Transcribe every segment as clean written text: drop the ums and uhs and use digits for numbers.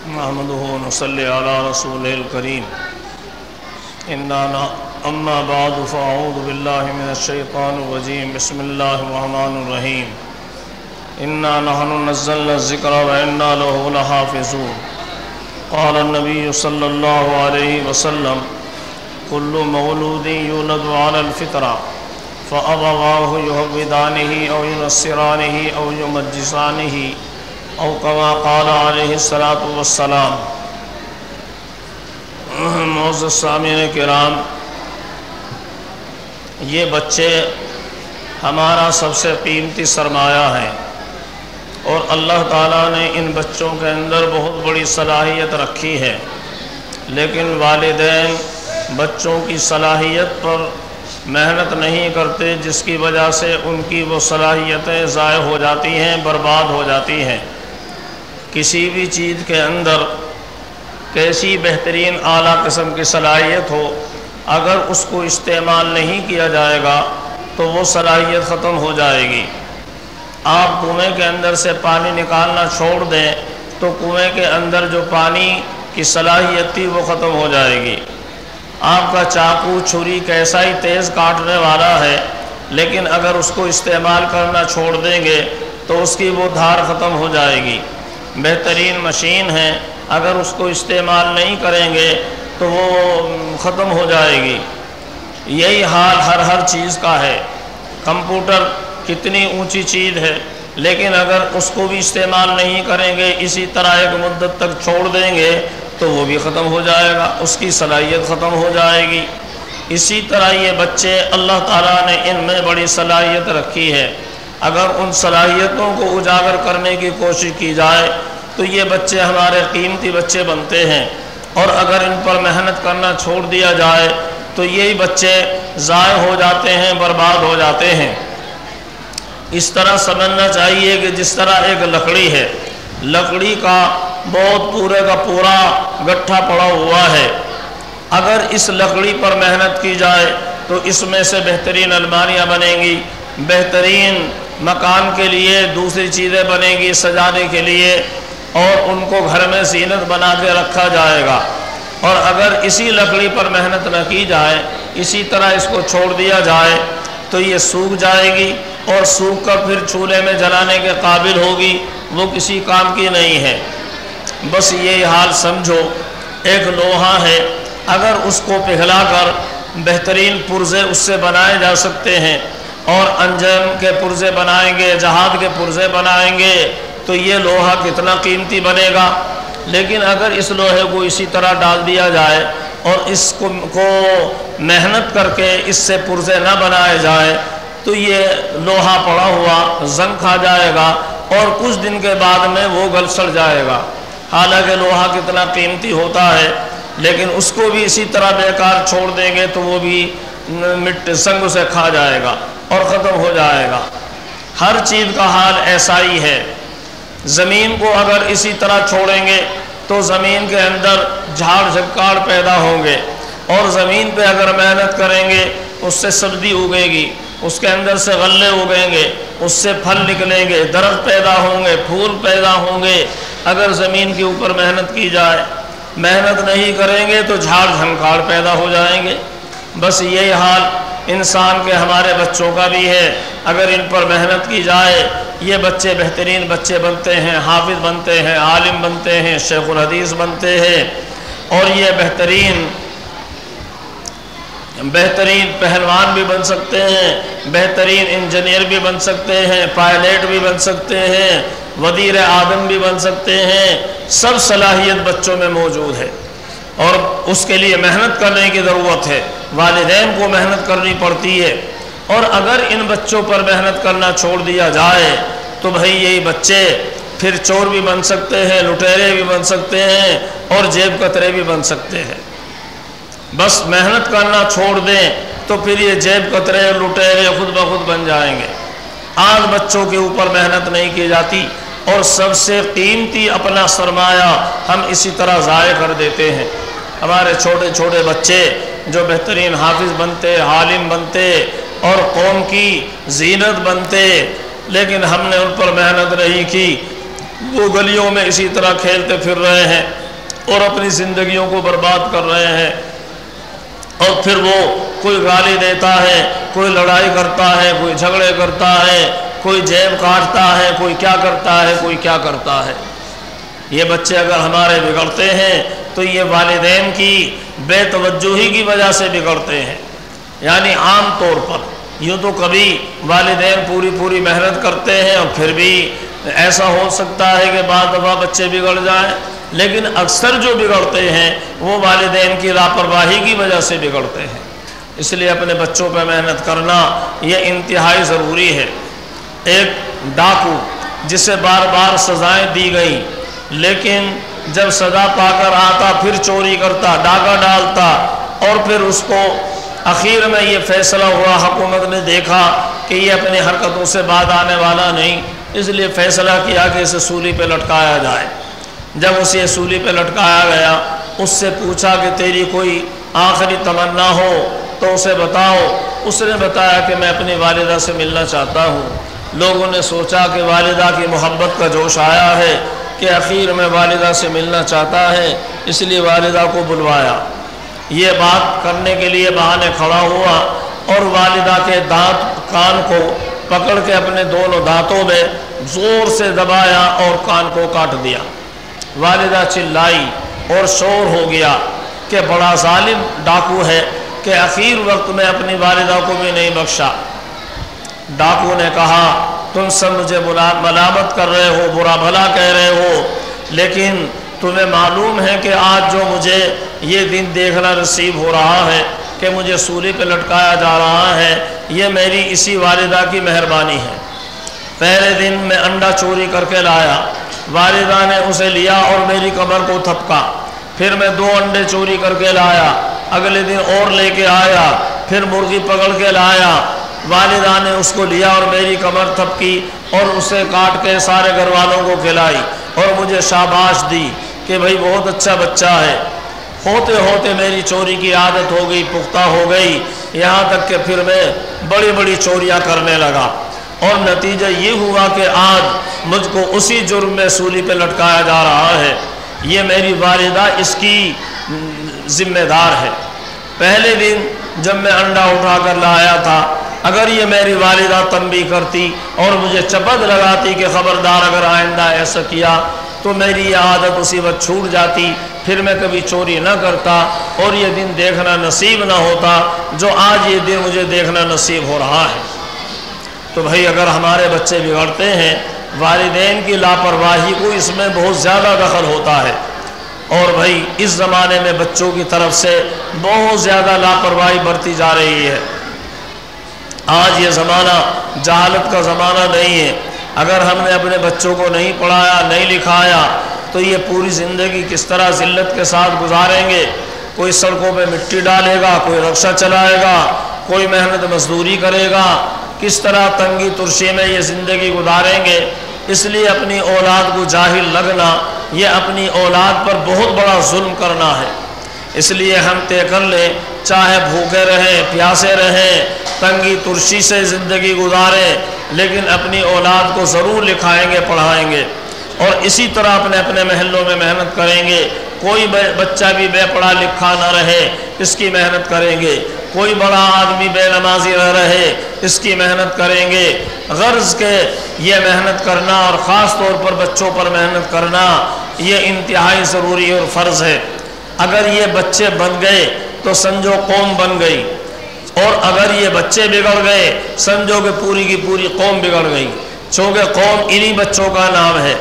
نحمده ونصلي على رسوله الكريم أما بعد فأعوذ بالله من الشيطان الرجيم بسم الله الرحمن الرحيم إنا نحن نزلنا الذكر وإنا له لحافظون قال النبي صلى الله عليه وسلم كل مولود يولد على الفطرة فأبواه يهودانه أو ينصرانه أو يمجسانه او كما قال علیہ الصلاۃ والسلام۔ معزز سامعین کرام، یہ بچے ہمارا سب سے قیمتی سرمایہ ہیں اور اللہ تعالیٰ نے ان بچوں کے اندر بہت بڑی صلاحیت رکھی ہے، لیکن والدین بچوں کی صلاحیت پر محنت نہیں کرتے، جس کی وجہ سے ان کی وہ صلاحیتیں ضائع ہو جاتی ہیں، برباد ہو جاتی ہیں۔ کسی بھی چیز کے اندر کیسی بہترین اعلیٰ قسم کی صلاحیت ہو، اگر اس کو استعمال نہیں کیا جائے گا تو وہ صلاحیت ختم ہو جائے گی۔ آپ کنویں کے اندر سے پانی نکالنا چھوڑ دیں تو کنویں کے اندر جو پانی کی صلاحیت تھی وہ ختم ہو جائے گی۔ آپ کا چاقو چھری کیسا ہی تیز کاٹنے والا ہے، لیکن اگر اس کو استعمال کرنا چھوڑ دیں گے تو اس کی وہ دھار ختم ہو جائے گی۔ بہترین مشین ہے، اگر اس کو استعمال نہیں کریں گے تو وہ ختم ہو جائے گی۔ یہی حال ہر چیز کا ہے۔ کمپیوٹر کتنی اونچی چیز ہے، لیکن اگر اس کو بھی استعمال نہیں کریں گے، اسی طرح ایک مدت تک چھوڑ دیں گے تو وہ بھی ختم ہو جائے گا، اس کی صلاحیت ختم ہو جائے گی۔ اسی طرح یہ بچے اللہ تعالیٰ نے ان میں بڑی صلاحیت رکھی ہے، اگر ان صلاحیتوں کو اجاگر کرنے کی کوشش کی جائے تو یہ بچے ہمارے قیمتی بچے بنتے ہیں، اور اگر ان پر محنت کرنا چھوڑ دیا جائے تو یہی بچے ضائع ہو جاتے ہیں، برباد ہو جاتے ہیں۔ اس طرح سمجھنا چاہیے کہ جس طرح ایک لکڑی ہے، لکڑی کا بہت پورے کا پورا گٹھا پڑا ہوا ہے، اگر اس لکڑی پر محنت کی جائے تو اس میں سے بہترین الماریاں بنیں گی، بہترین مکان کے لیے دوسری چیزیں بنیں گی سجانے کے لیے، اور ان کو گھر میں زینت بنا کے رکھا جائے گا۔ اور اگر اسی لکڑی پر محنت نہ کی جائے، اسی طرح اس کو چھوڑ دیا جائے تو یہ سوکھ جائے گی، اور سوکھ کر پھر چولہے میں جلانے کے قابل ہوگی، وہ کسی کام کی نہیں ہے۔ بس یہی حال سمجھو، ایک لوہا ہے، اگر اس کو پگھلا کر بہترین پرزے اس سے بنائے جا سکتے ہیں، اور انجم کے پرزے بنائیں گے، جہاد کے پرزے بنائیں گے تو یہ لوہا کتنا قیمتی بنے گا۔ لیکن اگر اس لوہے کو اسی طرح ڈال دیا جائے اور اس کو محنت کر کے اس سے پرزے نہ بنائے جائے تو یہ لوہا پڑا ہوا زنگ کھا جائے گا، اور کچھ دن کے بعد میں وہ گل سڑ جائے گا۔ حالانکہ لوہا کتنا قیمتی ہوتا ہے، لیکن اس کو بھی اسی طرح بیکار چھوڑ دیں گے تو وہ بھی زنگ سے کھا جائے گا اور ختم ہو جائے گا۔ ہر چیز کا حال ایسا ہی ہے۔ زمین کو اگر اسی طرح چھوڑیں گے تو زمین کے اندر جھاڑ جھنکاڑ پیدا ہوں گے، اور زمین پہ اگر محنت کریں گے اس سے سبزی اگے گی، اس کے اندر سے غلے اگیں گے، اس سے پھل نکلیں گے، درخت پیدا ہوں گے، پھول پیدا ہوں گے۔ اگر زمین کے اوپر محنت کی جائے، محنت نہیں کریں گے تو جھاڑ جھنکاڑ پیدا ہو جائیں گے۔ بس یہی حال انسان کے ہمارے بچوں کا بھی ہے، اگر ان پر محنت کی جائے یہ بچے بہترین بچے بنتے ہیں، حافظ بنتے ہیں، عالم بنتے ہیں، شیخ الحدیث بنتے ہیں، اور یہ بہترین پہلوان بھی بن سکتے ہیں، بہترین انجینئر بھی بن سکتے ہیں، پائلٹ بھی بن سکتے ہیں، وزیر اعظم بھی بن سکتے ہیں۔ سب صلاحیت بچوں میں موجود ہے، اور اس کے لیے محنت کرنے کی ضرورت ہے، والدین کو محنت کرنی پڑتی ہے۔ اور اگر ان بچوں پر محنت کرنا چھوڑ دیا جائے تو بھئی یہی بچے پھر چور بھی بن سکتے ہیں، لٹیرے بھی بن سکتے ہیں، اور جیب کترے بھی بن سکتے ہیں۔ بس محنت کرنا چھوڑ دیں تو پھر یہ جیب کترے لٹیرے خود بخود بن جائیں گے۔ آج بچوں کے اوپر محنت نہیں کی جاتی، اور سب سے قیمتی اپنا سرمایہ ہم اسی طرح ضائع کر دیتے ہیں۔ ہمارے چھوٹے چھوٹے بچے جو بہترین حافظ بنتے، عالم بنتے اور قوم کی زینت بنتے، لیکن ہم نے ان پر محنت نہیں کی، وہ گلیوں میں اسی طرح کھیلتے پھر رہے ہیں اور اپنی زندگیوں کو برباد کر رہے ہیں، اور پھر وہ کوئی گالی دیتا ہے، کوئی لڑائی کرتا ہے، کوئی جھگڑے کرتا ہے، کوئی جیب کاٹتا ہے، کوئی کیا کرتا ہے، کوئی کیا کرتا ہے۔ یہ بچے اگر ہمارے بگڑتے ہیں تو یہ والدین کی بے توجہی کی وجہ سے بگڑتے ہیں۔ یعنی عام طور پر یوں تو کبھی والدین پوری محنت کرتے ہیں اور پھر بھی ایسا ہو سکتا ہے کہ بعض دفعہ بچے بگڑ جائیں، لیکن اکثر جو بگڑتے ہیں وہ والدین کی لاپرواہی کی وجہ سے بگڑتے ہیں۔ اس لیے اپنے بچوں پہ محنت کرنا یہ انتہائی ضروری ہے۔ ایک ڈاکو جسے بار بار سزائیں دی گئیں، لیکن جب سزا پا کر آتا پھر چوری کرتا، ڈاکہ ڈالتا، اور پھر اس کو اخیر میں یہ فیصلہ ہوا، حکومت نے دیکھا کہ یہ اپنی حرکتوں سے بعد آنے والا نہیں، اس لیے فیصلہ کیا کہ اسے سولی پہ لٹکایا جائے۔ جب اسے سولی پہ لٹکایا گیا، اس سے پوچھا کہ تیری کوئی آخری تمنا ہو تو اسے بتاؤ۔ اس نے بتایا کہ میں اپنی والدہ سے ملنا چاہتا ہوں۔ لوگوں نے سوچا کہ والدہ کی محبت کا جوش آیا ہے کہ اخیر میں والدہ سے ملنا چاہتا ہے، اس لیے والدہ کو بلوایا۔ یہ بات کرنے کے لیے بہانے کھڑا ہوا اور والدہ کے کان کو پکڑ کے اپنے دونوں دانتوں میں زور سے دبایا اور کان کو کاٹ دیا۔ والدہ چلائی اور شور ہو گیا کہ بڑا ظالم ڈاکو ہے کہ اخیر وقت میں اپنی والدہ کو بھی نہیں بخشا۔ ڈاکو نے کہا تم سب مجھے ملامت کر رہے ہو، برا بھلا کہہ رہے ہو، لیکن تمہیں معلوم ہے کہ آج جو مجھے یہ دن دیکھنا نصیب ہو رہا ہے کہ مجھے سولی پہ لٹکایا جا رہا ہے، یہ میری اسی والدہ کی مہربانی ہے۔ پہلے دن میں انڈا چوری کر کے لایا، والدہ نے اسے لیا اور میری کمر کو تھپکا۔ پھر میں 2 انڈے چوری کر کے لایا، اگلے دن اور لے کے آیا، پھر مرغی پکڑ کے لایا، والدہ نے اس کو لیا اور میری کمر تھپکی اور اسے کاٹ کے سارے گھر والوں کو کھلائی اور مجھے شاباش دی کہ بھائی بہت اچھا بچہ ہے۔ ہوتے ہوتے میری چوری کی عادت ہو گئی، پختہ ہو گئی، یہاں تک کہ پھر میں بڑی بڑی چوریاں کرنے لگا، اور نتیجہ یہ ہوا کہ آج مجھ کو اسی جرم میں سولی پہ لٹکایا جا رہا ہے۔ یہ میری والدہ اس کی ذمہ دار ہے۔ پہلے دن جب میں انڈا اٹھا کر لایا تھا، اگر یہ میری والدہ تنبیہ کرتی اور مجھے چپت لگاتی کہ خبردار اگر آئندہ ایسا کیا تو میری یہ عادت اسی وقت چھوٹ جاتی، پھر میں کبھی چوری نہ کرتا اور یہ دن دیکھنا نصیب نہ ہوتا جو آج یہ دن مجھے دیکھنا نصیب ہو رہا ہے۔ تو بھائی اگر ہمارے بچے بگڑتے ہیں، والدین کی لاپرواہی کو اس میں بہت زیادہ دخل ہوتا ہے، اور بھائی اس زمانے میں بچوں کی طرف سے بہت زیادہ لاپرواہی برتی جا رہی ہے۔ آج یہ زمانہ جہالت کا زمانہ نہیں ہے۔ اگر ہم نے اپنے بچوں کو نہیں پڑھایا، نہیں لکھایا تو یہ پوری زندگی کس طرح ذلت کے ساتھ گزاریں گے۔ کوئی سڑکوں پہ مٹی ڈالے گا، کوئی رکشہ چلائے گا، کوئی محنت مزدوری کرے گا، کس طرح تنگی ترشی میں یہ زندگی گزاریں گے۔ اس لیے اپنی اولاد کو جاہل لگنا یہ اپنی اولاد پر بہت بڑا ظلم کرنا ہے۔ اس لیے ہم طے کر لیں، چاہے بھوکے رہیں، پیاسے رہیں، تنگی ترشی سے زندگی گزاریں، لیکن اپنی اولاد کو ضرور لکھائیں گے، پڑھائیں گے، اور اسی طرح اپنے محلوں میں محنت کریں گے۔ کوئی بچہ بھی بے پڑھا لکھا نہ رہے، اس کی محنت کریں گے۔ کوئی بڑا آدمی بے نمازی نہ رہے، اس کی محنت کریں گے۔ غرض کے یہ محنت کرنا اور خاص طور پر بچوں پر محنت کرنا یہ انتہائی ضروری اور فرض ہے۔ اگر یہ بچے بن گئے تو سمجھو قوم بن گئی، اور اگر یہ بچے بگڑ گئے سمجھو کہ پوری کی پوری قوم بگڑ گئی، چونکہ قوم انہی بچوں کا نام ہے۔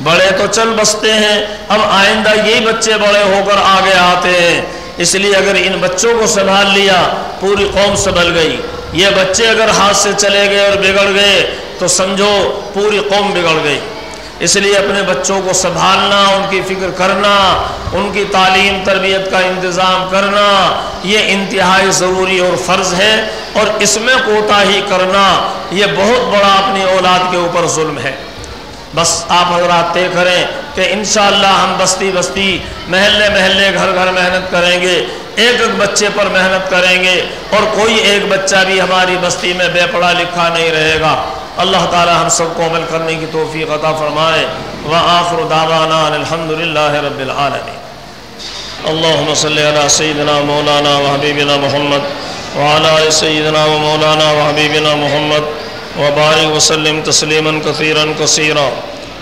بڑے تو چل بستے ہیں، اب آئندہ یہی بچے بڑے ہو کر آگے آتے ہیں۔ اس لیے اگر ان بچوں کو سنبھال لیا پوری قوم سنبھل گئی۔ یہ بچے اگر ہاتھ سے چلے گئے اور بگڑ گئے تو سمجھو پوری قوم بگڑ گئی۔ اس لیے اپنے بچوں کو سنبھالنا، ان کی فکر کرنا، ان کی تعلیم تربیت کا انتظام کرنا یہ انتہائی ضروری اور فرض ہے، اور اس میں کوتاہی کرنا یہ بہت بڑا اپنی اولاد کے اوپر ظلم ہے۔ بس آپ حضرات طے کریں کہ انشاءاللہ ہم بستی بستی، محلے محلے، گھر گھر محنت کریں گے، ایک ایک بچے پر محنت کریں گے، اور کوئی ایک بچہ بھی ہماری بستی میں بے پڑھا لکھا نہیں رہے گا۔ اللہ تعالی ہم سب کو عمل کرنے کی توفیق عطا فرمائے۔ وآخر دعوانا الحمدللہ رب العالمین۔ اللہم صلی علی سیدنا مولانا وحبیبنا محمد وعلی آل سیدنا و مولانا وحبیبنا محمد وبارک وسلم تسلیما کثیرا کثیرا۔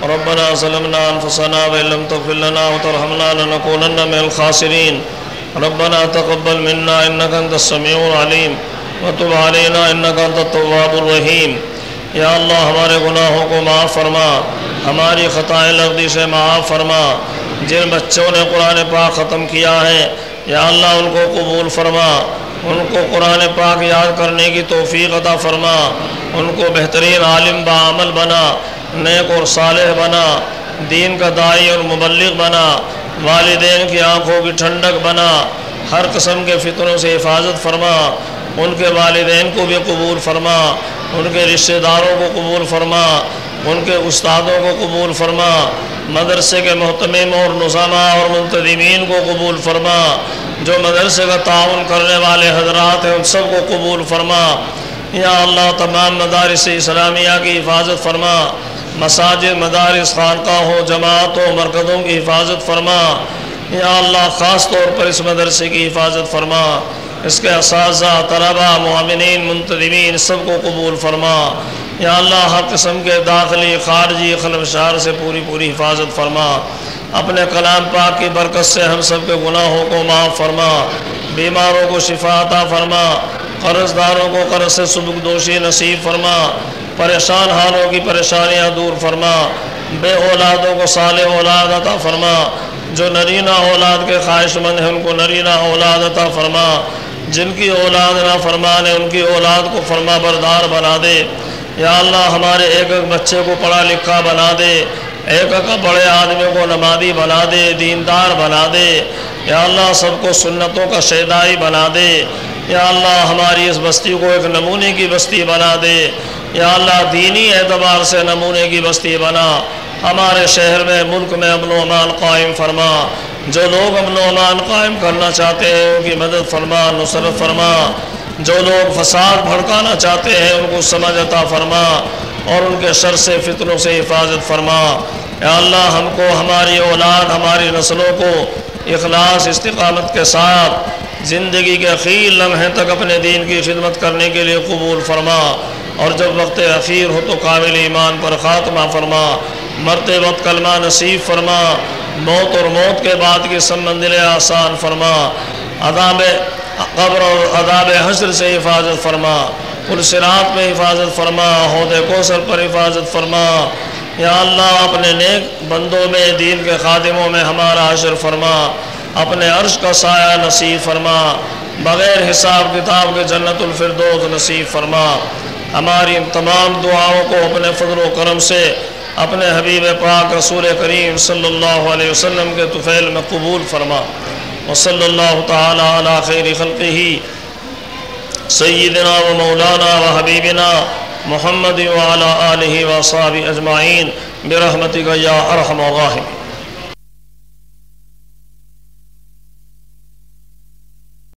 ربنا ظلمنا انفسنا وان لم تغفر لنا وترحمنا لنكونن من الخاسرین۔ ربنا تقبل منا انک انت السمیع العلیم وتب علینا انک انت التواب الرحیم۔ یا اللہ ہمارے گناہوں کو معاف فرما، ہماری خطائیں لغزی سے معاف فرما۔ جن بچوں نے قرآن پاک ختم کیا ہے یا اللہ ان کو قبول فرما، ان کو قرآن پاک یاد کرنے کی توفیق عطا فرما، ان کو بہترین عالم بعمل بنا، نیک اور صالح بنا، دین کا داعی اور مبلغ بنا، والدین کی آنکھوں کی ٹھنڈک بنا، ہر قسم کے فتنوں سے حفاظت فرما، ان کے والدین کو بھی قبول فرما، ان کے رشتہ داروں کو قبول فرما، ان کے استادوں کو قبول فرما، مدرسے کے محتمم اور نظامہ اور منتظمین کو قبول فرما، جو مدرسے کا تعاون کرنے والے حضرات ہیں ان سب کو قبول فرما۔ یا اللہ تمام مدارس اسلامیہ کی حفاظت فرما، مساجد، مدارس، خانقاہوں، جماعتوں، مرکزوں کی حفاظت فرما۔ یا اللہ خاص طور پر اس مدرسے کی حفاظت فرما، اس کے اساتذہ، طلباء، معاونین، منتظمین سب کو قبول فرما۔ یا اللہ ہر قسم کے داخلی خارجی خلفشار سے پوری حفاظت فرما۔ اپنے کلام پاک کی برکت سے ہم سب کے گناہوں کو معاف فرما، بیماروں کو شفا عطا فرما، قرض داروں کو قرض سے سبکدوشی نصیب فرما، پریشان حالوں کی پریشانیاں دور فرما، بے اولادوں کو صالح اولاد عطا فرما، جو نرینہ اولاد کے خواہش مند ہیں ان کو نرینہ اولاد عطا فرما، جن کی اولاد نافرمان ہے ان کی اولاد کو فرما بردار بنا دے۔ یا اللہ ہمارے ایک ایک بچے کو پڑھا لکھا بنا دے، ایک ایک بڑے آدمی کو نمازی بنا دے، دیندار بنا دے۔ یا اللہ سب کو سنتوں کا شیدائی بنا دے۔ یا اللہ ہماری اس بستی کو ایک نمونے کی بستی بنا دے۔ یا اللہ دینی اعتبار سے نمونے کی بستی بنا، ہمارے شہر میں، ملک میں امن و امان قائم فرما۔ جو لوگ امن و امان قائم کرنا چاہتے ہیں ان کی مدد فرما، نصرت فرما۔ جو لوگ فساد بھڑکانا چاہتے ہیں ان کو سمجھ عطا فرما اور ان کے شر سے، فتنوں سے حفاظت فرما۔ یا اللہ ہم کو، ہماری اولاد، ہماری نسلوں کو اخلاص، استقامت کے ساتھ زندگی کے اخیر لمحے تک اپنے دین کی خدمت کرنے کے لیے قبول فرما، اور جب وقت اخیر ہو تو کامل ایمان پر خاتمہ فرما۔ مرتے وقت کلمہ نصیب فرما، موت اور موت کے بعد کی سب منزلیں آسان فرما، عذاب قبر اور عذاب حشر سے حفاظت فرما، پل صراط میں حفاظت فرما، حوض کوثر پر حفاظت فرما۔ یا اللہ اپنے نیک بندوں میں، دین کے خادموں میں ہمارا حشر فرما، اپنے عرش کا سایہ نصیب فرما، بغیر حساب کتاب کے جنت الفردوس نصیب فرما۔ ہماری تمام دعاؤں کو اپنے فضل و کرم سے اپنے حبیب پاک رسول کریم صلی اللہ علیہ وسلم کے طفیل میں قبول فرما۔ وصلی اللہ تعالی علی خیر خلقہ سیدنا و مولانا و حبیبنا محمد وعلی آلہ و صحابہ اجمعین برحمتک یا ارحم الراحمین۔